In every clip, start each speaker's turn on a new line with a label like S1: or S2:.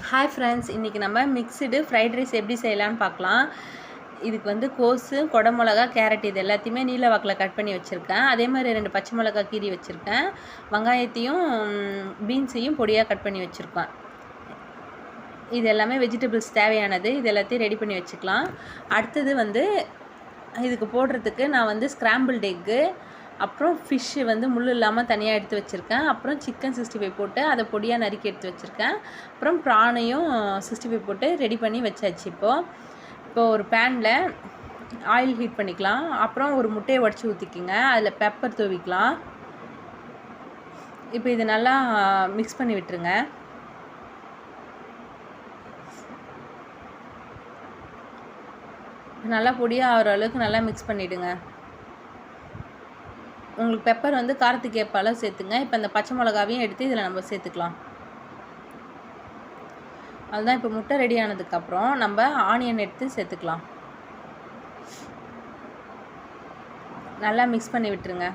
S1: Hi friends, இன்றைக்கி நம்ம mixed fried rice எப்படி செய்யலான்னு பார்க்கலாம். இதுக்கு வந்து கோஸு, குடமிளகா, கேரட் இது எல்லாத்தையுமே நீல வாக்கில் கட் பண்ணி வச்சுருக்கேன். அதே மாதிரி 2 பச்சை மிளகா கீறி வச்சுருக்கேன். வெங்காயத்தையும் பீன்ஸையும் பொடியாக கட் பண்ணி வச்சுருக்கேன். இது எல்லாமே வெஜிடபிள்ஸ் தேவையானது. இது எல்லாத்தையும் ரெடி பண்ணி வச்சுக்கலாம். அடுத்தது வந்து இதுக்கு போடுறதுக்கு நான் வந்து ஸ்க்ராம்பிள்டு எக்கு, அப்புறம் ஃபிஷ்ஷு வந்து முள் இல்லாமல் தனியாக எடுத்து வச்சுருக்கேன். அப்புறம் சிக்கன் 65 போட்டு அதை பொடியாக நறுக்கி எடுத்து வச்சுருக்கேன். அப்புறம் ப்ரானையும் 65 போட்டு ரெடி பண்ணி வச்சாச்சு. இப்போது ஒரு பேனில் ஆயில் ஹீட் பண்ணிக்கலாம். அப்புறம் ஒரு முட்டையை உடச்சி ஊற்றிக்கிங்க. அதில் பெப்பர் தூவிக்கலாம். இப்போ இது நல்லா மிக்ஸ் பண்ணி விட்டுருங்க. நல்லா பொடியாக ஆகிற அளவுக்கு நல்லா மிக்ஸ் பண்ணிவிடுங்க. உங்களுக்கு பெப்பர் வந்து காரத்துக்கு ஏற்ப அளவு சேர்த்துங்க. இப்போ இந்த பச்சை மிளகாவையும் எடுத்து இதில் நம்ம சேர்த்துக்கலாம். அதுதான் இப்போ முட்டை ரெடி ஆனதுக்கப்புறம் நம்ம ஆனியன் எடுத்து சேர்த்துக்கலாம். நல்லா மிக்ஸ் பண்ணி விட்டுருங்க.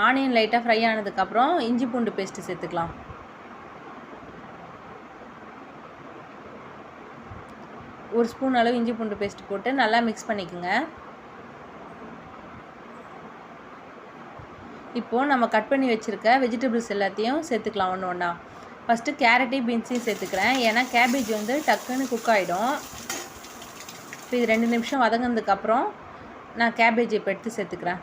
S1: ஆனியன் லைட்டாக ஃப்ரை ஆனதுக்கப்புறம் இஞ்சி பூண்டு பேஸ்ட்டு சேர்த்துக்கலாம். ஒரு ஸ்பூன் அளவு இஞ்சி பூண்டு பேஸ்ட் போட்டு நல்லா மிக்ஸ் பண்ணிக்கோங்க. இப்போது நம்ம கட் பண்ணி வச்சுருக்க வெஜிடபிள்ஸ் எல்லாத்தையும் சேர்த்துக்கலாம் ஒன்று ஒன்றா. ஃபஸ்ட்டு கேரட்டையும் பீன்ஸையும் சேர்த்துக்கிறேன். ஏன்னா கேபேஜ் வந்து டக்குன்னு குக் ஆகிடும். இப்போ இது 2 நிமிஷம் வதங்கினதுக்கப்புறம் நான் கேபேஜ் இப்போ எடுத்து சேர்த்துக்கிறேன்.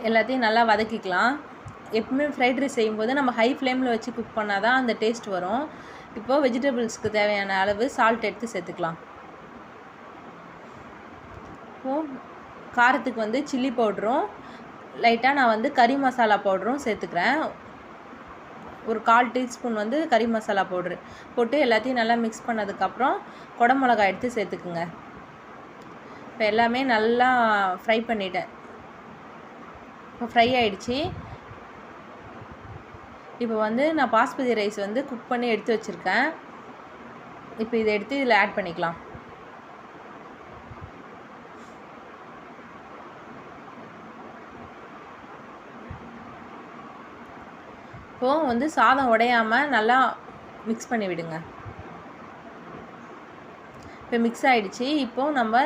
S1: எல்லாத்தையும் நல்லா வதக்கிக்கலாம். எப்பவுமே ஃப்ரைட் ரைஸ் செய்யும்போது நம்ம ஹை ஃப்ளேமில் வச்சு குக் பண்ணால் தான் அந்த டேஸ்ட் வரும். இப்போது வெஜிடபிள்ஸ்க்கு தேவையான அளவு சால்ட் எடுத்து சேர்த்துக்கலாம். இப்போது காரத்துக்கு வந்து சில்லி பவுடரும் லைட்டாக நான் வந்து கறி மசாலா பவுடரும் சேர்த்துக்கிறேன். ஒரு 1/4 டீஸ்பூன் வந்து கறி மசாலா பவுட்ரு போட்டு எல்லாத்தையும் நல்லா மிக்ஸ் பண்ணதுக்கப்புறம் குடமிளகாய் எடுத்து சேர்த்துக்குங்க. இப்போ எல்லாமே நல்லா ஃப்ரை பண்ணிட்டேன். இப்போ ஃப்ரை ஆகிடுச்சி. இப்போ வந்து நான் பாஸ்மதி ரைஸ் வந்து குக் பண்ணி எடுத்து வச்சுருக்கேன். இப்போ இதை எடுத்து இதில் ஆட் பண்ணிக்கலாம். இப்போது வந்து சாதம் உடையாமல் நல்லா மிக்ஸ் பண்ணி விடுங்க. இப்போ மிக்ஸ் ஆகிடுச்சி. இப்போது நம்ம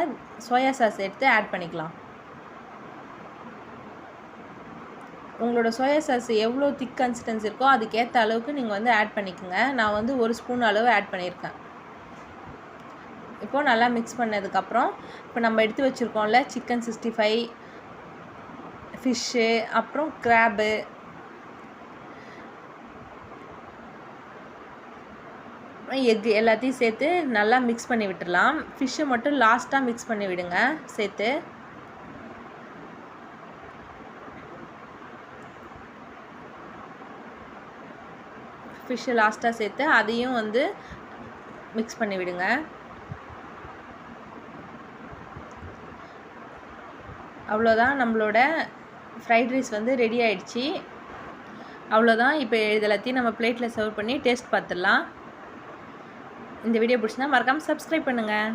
S1: சோயா சாஸ் எடுத்து ஆட் பண்ணிக்கலாம். உங்களோட சோயா சாஸ் எவ்வளோ திக் கன்சிஸ்டன்சி இருக்கோ அதுக்கேற்ற அளவுக்கு நீங்கள் வந்து ஆட் பண்ணிக்கோங்க. நான் வந்து 1 ஸ்பூன் அளவு ஆட் பண்ணியிருக்கேன். இப்போது நல்லா மிக்ஸ் பண்ணதுக்கப்புறம் இப்போ நம்ம எடுத்து வச்சுருக்கோம்ல சிக்கன் 65, ஃபிஷ்ஷு, அப்புறம் கிராபு, எக்கு எல்லாத்தையும் சேர்த்து நல்லா மிக்ஸ் பண்ணி விட்டுடலாம். ஃபிஷ்ஷை மட்டும் லாஸ்ட்டாக மிக்ஸ் பண்ணி விடுங்க சேர்த்து. ஃபிஷ்ஷு லாஸ்ட்டாக சேர்த்து அதையும் வந்து மிக்ஸ் பண்ணி விடுங்க. அவ்வளோதான், நம்மளோட ஃப்ரைட் ரைஸ் வந்து ரெடி ஆகிடுச்சி. அவ்வளோதான். இப்போ இது எல்லாத்தையும் நம்ம பிளேட்டில் சர்வ் பண்ணி டேஸ்ட் பார்த்துடலாம். இந்த வீடியோ பிடிச்சினா மறக்காமல் சப்ஸ்கிரைப் பண்ணுங்கள்.